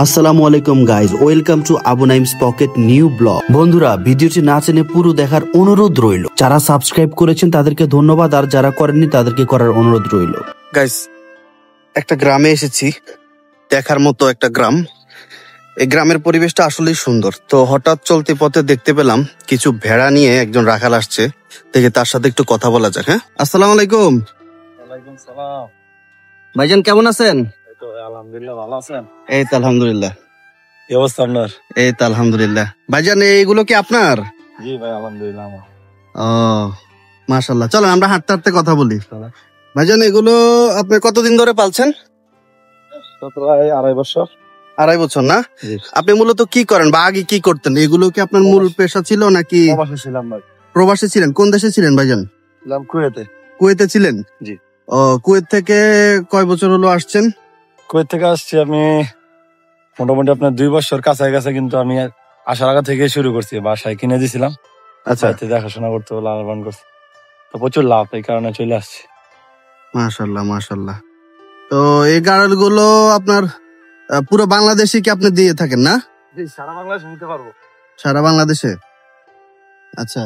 আসসালামু আলাইকুম guys, welcome to Abu names pocket new blog. বন্ধুরা, ভিডিওটি না চেনে পুরো দেখার অনুরোধ রইল। যারা সাবস্ক্রাইব করেছেন তাদেরকে ধন্যবাদ, আর যারা করেননি তাদেরকে করার অনুরোধ রইল। গাইস, একটা গ্রামে এসেছি, দেখার মতো একটা গ্রাম। এই গ্রামের পরিবেশটা আসলেই সুন্দর। তো হঠাৎ চলতে পথে দেখতে পেলাম কিছু ভেড়া নিয়ে একজন রাখাল আসছে, দেখে তার সাথে একটু কথা বলা যাক। হ্যাঁ, আসসালামু আলাইকুম। ওয়ালাইকুম সালাম। ভাইজান কেমন আছেন? এই তো আলহামদুলিল্লাহ, ভালো আছেন? এই তো আলহামদুলিল্লাহ। কি অবস্থা আপনার? এই তো আলহামদুলিল্লাহ। ভাইজান এইগুলো কি আপনার? জি ভাই, আলহামদুলিল্লাহ আমার। ও মাশাআল্লাহ, চলেন আমরা হাঁটতে হাঁটতে কথা বলি। ভাইজান এগুলো আপনি কতদিন ধরে পালছেন? প্রায় 2.5 বছর। 2.5 বছর না? জি। আপনি মূলত কি করেন বা আগে কি করতেন? এগুলো কি আপনার মূল পেশা ছিল নাকি প্রবাসী ছিলাম ভাই। প্রবাসী ছিলেন? কোন দেশে ছিলেন ভাইজান? ছিলাম কুয়েতে। কুয়েতে ছিলেন? জি। ও, কুয়েত থেকে কয় বছর হলো আসছেন? কুয়েত থেকে আসছি আমি মোটামুটি আপনার 2 বছর কাছাকাছি, কিন্তু আমি আসার আগে থেকে শুরু করছি। বাসায় কিনে দিয়েছিলাম, আচ্ছা, বাড়িতে দেখাশোনা করতে লালন পালন করছি। তো প্রচুর লাভ, এই কারণে চলে আসছি। মাশাআল্লাহ মাশাআল্লাহ। তো এই গাড়ল গুলো আপনার পুরো বাংলাদেশে কি আপনি দিয়ে থাকেন না? জি, সারা বাংলাদেশ নিতে পারবো। সারা বাংলাদেশে? আচ্ছা,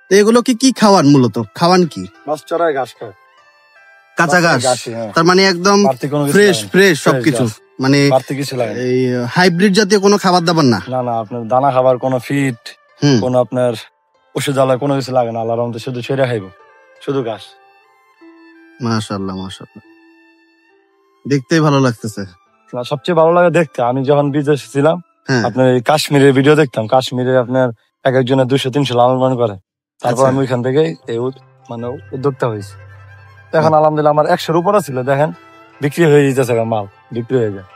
তো এগুলো কি খাওয়ান? মূলত খাওয়ান কি? মাছ চড়ায়, ঘাস খায়। কাঁচা ঘাস? হ্যাঁ। তার মানে একদম বাড়তি কোনো কিছু ফ্রেশ লাগে না। ফ্রেশ Fresh সবকিছু, ঘাস। মানে বাড়তি কিছু লাগে না। এই হাইব্রিড জাতীয় কোনো খাবার দাবার না? না না, আপনার দানা খাবার, কোনো ফিট, হুম, কোনো আপনার ওষুধ আলাদা কোনো কিছু লাগে না। আল্লাহর রহমতে শুধু ছেড়ে খাইবো, শুধু ঘাস। মাশাআল্লাহ মাশাআল্লাহ, দেখতেই ভালো লাগতেছে। আর সবচেয়ে ভালো লাগে দেখতে, আমি যখন বিদেশে ছিলাম, হ্যাঁ, আপনার এই কাশ্মীরের ভিডিও দেখতাম। কাশ্মীরে আপনার এক একজনের 200-300 লালন পালন করে। তারপর আচ্ছা। আমি ওইখান থেকে এই মানে উদ্যোক্তা হয়েছি। তো এখন আলহামদুলিল্লাহ আমার 100-র উপরে ছিল। দেখেন বিক্রি হয়ে যেতেছে, মাল বিক্রি হয়ে যায়।